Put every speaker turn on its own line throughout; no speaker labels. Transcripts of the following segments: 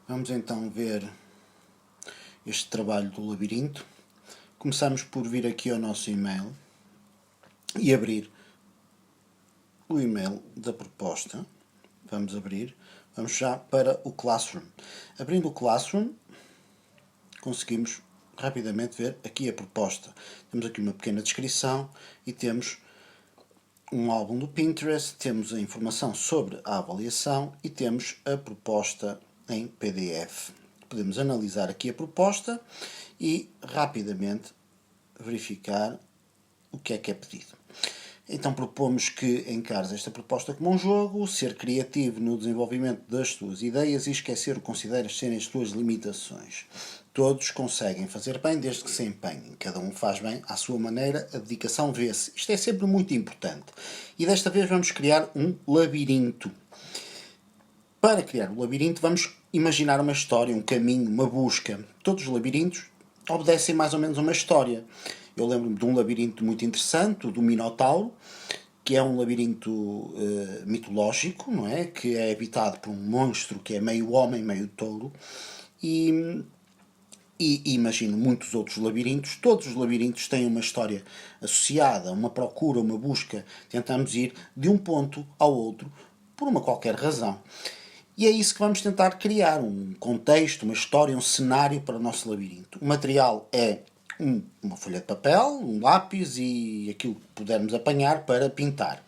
Vamos então ver este trabalho do labirinto. Começamos por vir aqui ao nosso e-mail e abrir o e-mail da proposta. Vamos abrir. Vamos já para o Classroom. Abrindo o Classroom, conseguimos rapidamente ver aqui a proposta. Temos aqui uma pequena descrição e temos um álbum do Pinterest, temos a informação sobre a avaliação e temos a proposta em PDF. Podemos analisar aqui a proposta e rapidamente verificar o que é pedido. Então propomos que encares esta proposta como um jogo, ser criativo no desenvolvimento das tuas ideias e esquecer o que consideras serem as tuas limitações. Todos conseguem fazer bem desde que se empenhem. Cada um faz bem à sua maneira, a dedicação vê-se. Isto é sempre muito importante. E desta vez vamos criar um labirinto. Para criar o labirinto vamos imaginar uma história, um caminho, uma busca. Todos os labirintos obedecem mais ou menos a uma história. Eu lembro-me de um labirinto muito interessante, o do Minotauro, que é um labirinto mitológico, não é? Que é habitado por um monstro que é meio homem, meio touro. E imagino muitos outros labirintos. Todos os labirintos têm uma história associada, uma procura, uma busca. Tentamos ir de um ponto ao outro por uma qualquer razão. E é isso que vamos tentar criar, um contexto, uma história, um cenário para o nosso labirinto. O material é uma folha de papel, um lápis e aquilo que pudermos apanhar para pintar.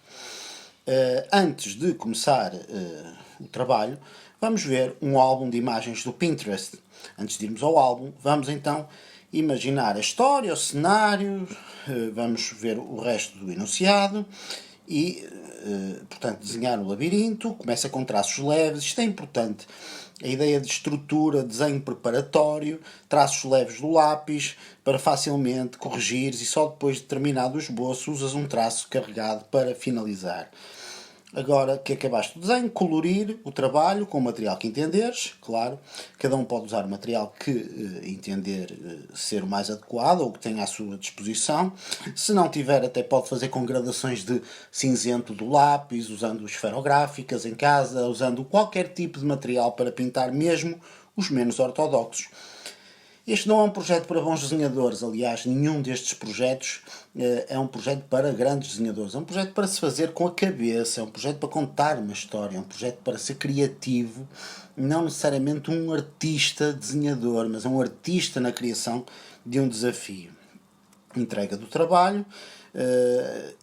Antes de começar o trabalho, vamos ver um álbum de imagens do Pinterest. Antes de irmos ao álbum, vamos então imaginar a história, o cenário, vamos ver o resto do enunciado e, portanto, desenhar o labirinto. Começa com traços leves, isto é importante. A ideia de estrutura, desenho preparatório, traços leves do lápis, para facilmente corrigires e só depois de terminado o esboço usas um traço carregado para finalizar. Agora que acabaste o desenho, colorir o trabalho com o material que entenderes, claro. Cada um pode usar o material que entender ser o mais adequado ou que tenha à sua disposição. Se não tiver, até pode fazer com gradações de cinzento do lápis, usando esferográficas em casa, usando qualquer tipo de material para pintar, mesmo os menos ortodoxos. Este não é um projeto para bons desenhadores, aliás, nenhum destes projetos é um projeto para grandes desenhadores. É um projeto para se fazer com a cabeça, é um projeto para contar uma história, é um projeto para ser criativo, não necessariamente um artista desenhador, mas um artista na criação de um desafio. Entrega do trabalho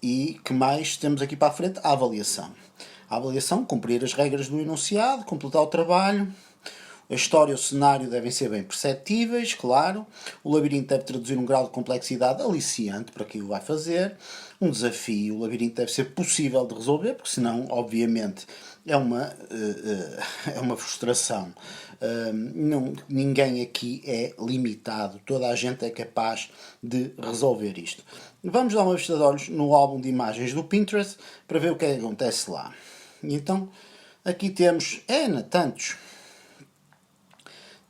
e que mais temos aqui para a frente? A avaliação. A avaliação, cumprir as regras do enunciado, completar o trabalho. A história e o cenário devem ser bem perceptíveis, claro. O labirinto deve traduzir um grau de complexidade aliciante para quem o vai fazer. Um desafio. O labirinto deve ser possível de resolver, porque senão, obviamente, é uma frustração. Ninguém aqui é limitado. Toda a gente é capaz de resolver isto. Vamos dar uma vista de olhos no álbum de imagens do Pinterest para ver o que é que acontece lá. Então, aqui temos,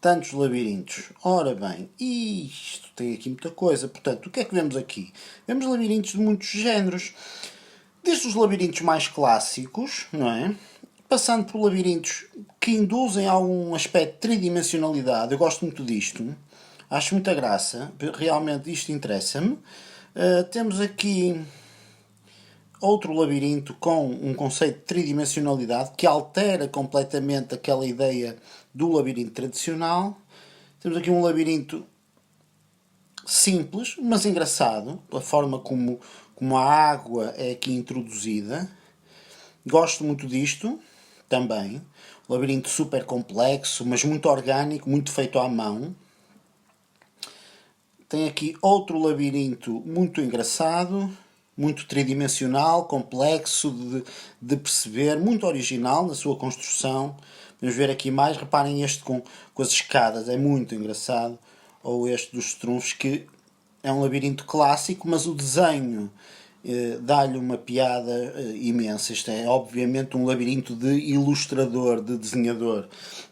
tantos labirintos. Ora bem, isto tem aqui muita coisa. Portanto, o que é que vemos aqui? Vemos labirintos de muitos géneros. Desde os labirintos mais clássicos, não é? Passando por labirintos que induzem algum aspecto de tridimensionalidade. Eu gosto muito disto. Acho muita graça. Realmente isto interessa-me. Temos aqui outro labirinto com um conceito de tridimensionalidade que altera completamente aquela ideia do labirinto tradicional. Temos aqui um labirinto simples, mas engraçado, pela forma como a água é aqui introduzida. Gosto muito disto também. Um labirinto super complexo, mas muito orgânico, muito feito à mão. Tem aqui outro labirinto muito engraçado, muito tridimensional, complexo de perceber, muito original na sua construção. Vamos ver aqui mais, reparem este com as escadas, é muito engraçado. Ou este dos trunfos, que é um labirinto clássico, mas o desenho dá-lhe uma piada imensa. Isto é obviamente um labirinto de ilustrador, de desenhador.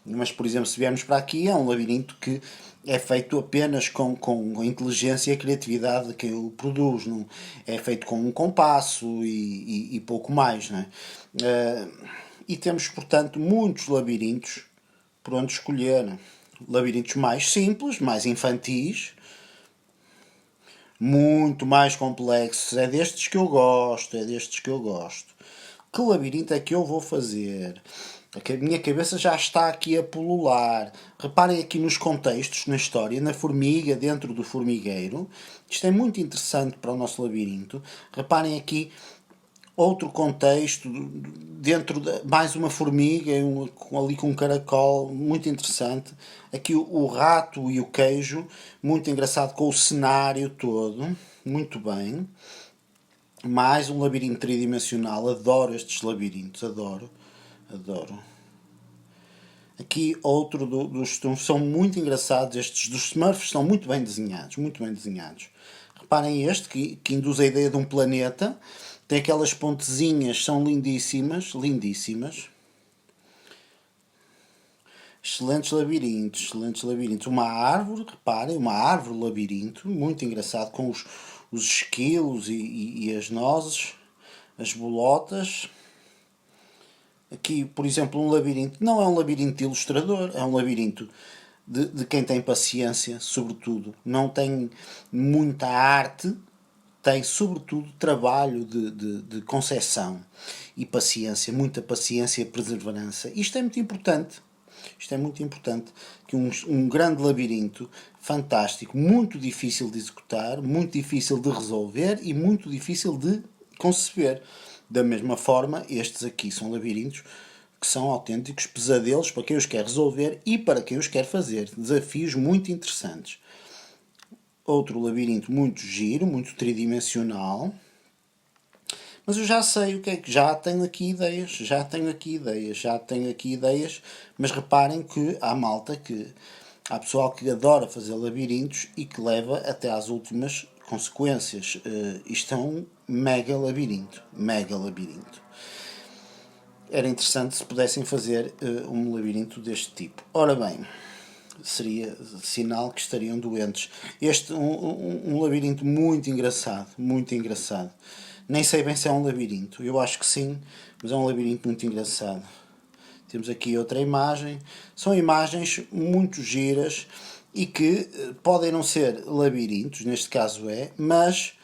Mas, por exemplo, se viermos para aqui, é um labirinto que é feito apenas com a inteligência e a criatividade de quem o produz. Não é feito com um compasso e pouco mais. Não é? E temos, portanto, muitos labirintos por onde escolher. Labirintos mais simples, mais infantis, muito mais complexos. É destes que eu gosto, é destes que eu gosto. Que labirinto é que eu vou fazer? A minha cabeça já está aqui a pulular. Reparem aqui nos contextos, na história, na formiga dentro do formigueiro. Isto é muito interessante para o nosso labirinto. Reparem aqui outro contexto, dentro de mais uma formiga, ali com um caracol, muito interessante. Aqui o rato e o queijo, muito engraçado, com o cenário todo, muito bem. Mais um labirinto tridimensional, adoro estes labirintos, adoro. Aqui outro dos são muito engraçados, estes dos Smurfs são muito bem desenhados, muito bem desenhados. Reparem este, que induz a ideia de um planeta, tem aquelas pontezinhas, são lindíssimas, lindíssimas. Excelentes labirintos, excelentes labirintos. Uma árvore, reparem, uma árvore labirinto, muito engraçado, com os esquilos e as nozes, as bolotas. Aqui, por exemplo, um labirinto, não é um labirinto de ilustrador, é um labirinto de quem tem paciência, sobretudo. Não tem muita arte, tem sobretudo trabalho de concepção e paciência, muita paciência e perseverança. Isto é muito importante. Isto é muito importante, que um grande labirinto fantástico, muito difícil de executar, muito difícil de resolver e muito difícil de conceber. Da mesma forma, estes aqui são labirintos que são autênticos pesadelos para quem os quer resolver e para quem os quer fazer. Desafios muito interessantes. Outro labirinto muito giro, muito tridimensional. Mas eu já sei o que é que já tenho aqui ideias, mas reparem que há malta há pessoal que adora fazer labirintos e que leva até às últimas consequências. Isto é um mega labirinto, Era interessante se pudessem fazer um labirinto deste tipo. Ora bem, seria sinal que estariam doentes. Este um labirinto muito engraçado, muito engraçado. Nem sei bem se é um labirinto, eu acho que sim, mas é um labirinto muito engraçado. Temos aqui outra imagem. São imagens muito giras e que podem não ser labirintos, neste caso mas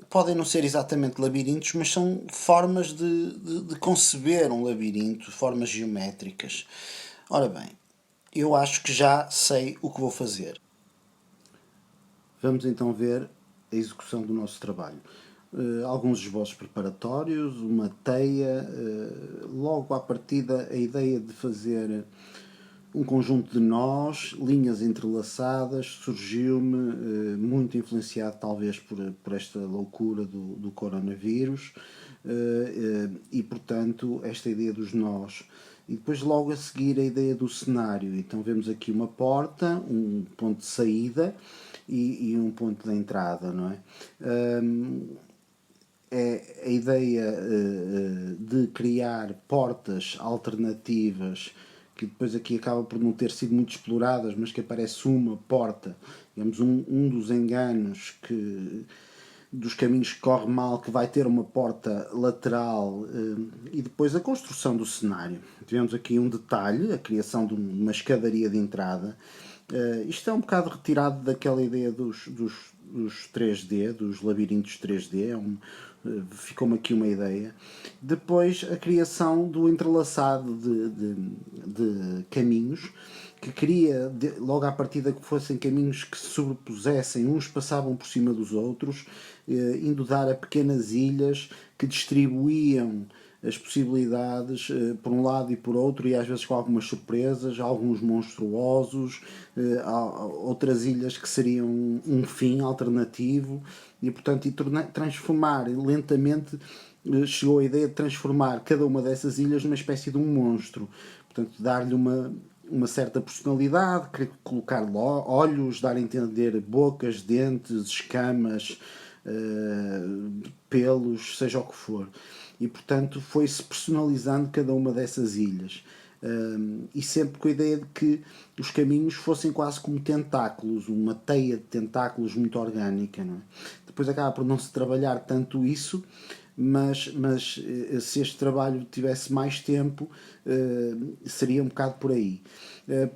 podem não ser exatamente labirintos, mas são formas de conceber um labirinto, formas geométricas. Ora bem, eu acho que já sei o que vou fazer. Vamos então ver a execução do nosso trabalho. Alguns esboços preparatórios, uma teia, logo à partida a ideia de fazer um conjunto de nós, linhas entrelaçadas, surgiu-me, muito influenciado talvez por esta loucura do coronavírus, e portanto esta ideia dos nós. E depois logo a seguir a ideia do cenário. Então vemos aqui uma porta, um ponto de saída e um ponto de entrada, não é? É a ideia de criar portas alternativas que depois aqui acaba por não ter sido muito exploradas, mas que aparece uma porta, digamos, um dos enganos dos caminhos que corre mal, que vai ter uma porta lateral, e depois a construção do cenário. Tivemos aqui um detalhe, a criação de uma escadaria de entrada. Isto é um bocado retirado daquela ideia dos 3D, dos labirintos 3D, ficou-me aqui uma ideia. Depois a criação do entrelaçado de caminhos, que queria logo à partida que fossem caminhos que se sobrepusessem, uns passavam por cima dos outros, indo dar a pequenas ilhas que distribuíam as possibilidades por um lado e por outro, e às vezes com algumas surpresas, alguns monstruosos, outras ilhas que seriam um fim alternativo, e portanto transformar lentamente, chegou a ideia de transformar cada uma dessas ilhas numa espécie de um monstro, portanto dar-lhe uma certa personalidade, colocar olhos, dar a entender bocas, dentes, escamas, pelos, seja o que for. E portanto foi-se personalizando cada uma dessas ilhas. E sempre com a ideia de que os caminhos fossem quase como tentáculos, uma teia de tentáculos muito orgânica, não é? Depois acaba por não se trabalhar tanto isso, mas se este trabalho tivesse mais tempo, seria um bocado por aí.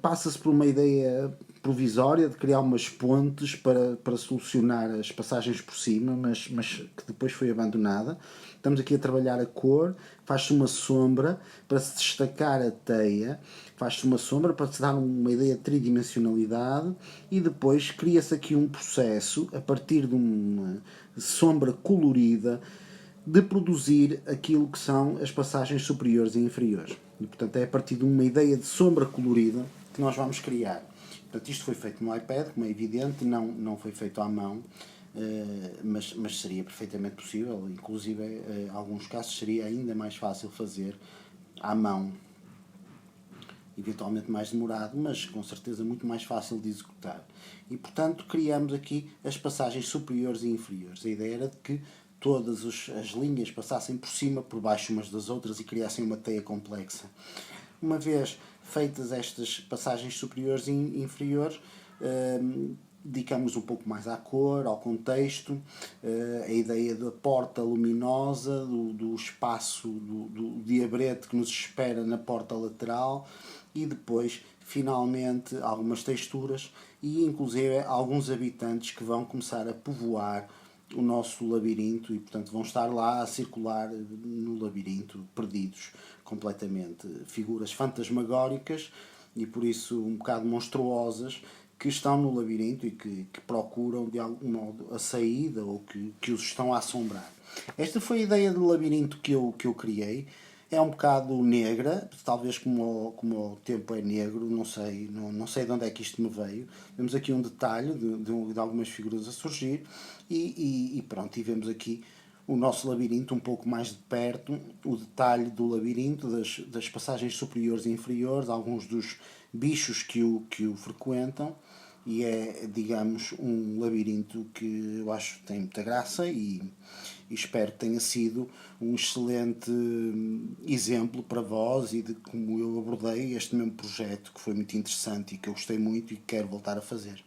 Passa-se por uma ideia provisória de criar umas pontes para solucionar as passagens por cima, mas que depois foi abandonada. Estamos aqui a trabalhar a cor, faz-se uma sombra para se destacar a teia, faz-se uma sombra para se dar uma ideia de tridimensionalidade e depois cria-se aqui um processo a partir de uma sombra colorida de produzir aquilo que são as passagens superiores e inferiores. E, portanto, é a partir de uma ideia de sombra colorida que nós vamos criar. Portanto, isto foi feito no iPad, como é evidente, não foi feito à mão, mas seria perfeitamente possível. Inclusive, em alguns casos, seria ainda mais fácil fazer à mão. Eventualmente mais demorado, mas com certeza muito mais fácil de executar. E, portanto, criamos aqui as passagens superiores e inferiores. A ideia era de que todas as linhas passassem por cima, por baixo umas das outras e criassem uma teia complexa. Uma vez feitas estas passagens superiores e inferiores, dedicamos um pouco mais à cor, ao contexto, a ideia da porta luminosa, do espaço, do diabrete que nos espera na porta lateral e depois, finalmente, algumas texturas e, inclusive, alguns habitantes que vão começar a povoar o nosso labirinto e, portanto, vão estar lá a circular no labirinto, perdidos completamente. Figuras fantasmagóricas e, por isso, um bocado monstruosas que estão no labirinto e que procuram, de algum modo, a saída ou que os estão a assombrar. Esta foi a ideia de labirinto que eu criei. É um bocado negra, talvez como o tempo é negro, não sei de onde é que isto me veio. Vemos aqui um detalhe de algumas figuras a surgir e pronto, e vemos aqui o nosso labirinto um pouco mais de perto, o detalhe do labirinto, das passagens superiores e inferiores, alguns dos bichos que o frequentam. E é, digamos, um labirinto que eu acho que tem muita graça e espero que tenha sido um excelente exemplo para vós e de como eu abordei este mesmo projeto, que foi muito interessante e que eu gostei muito e que quero voltar a fazer.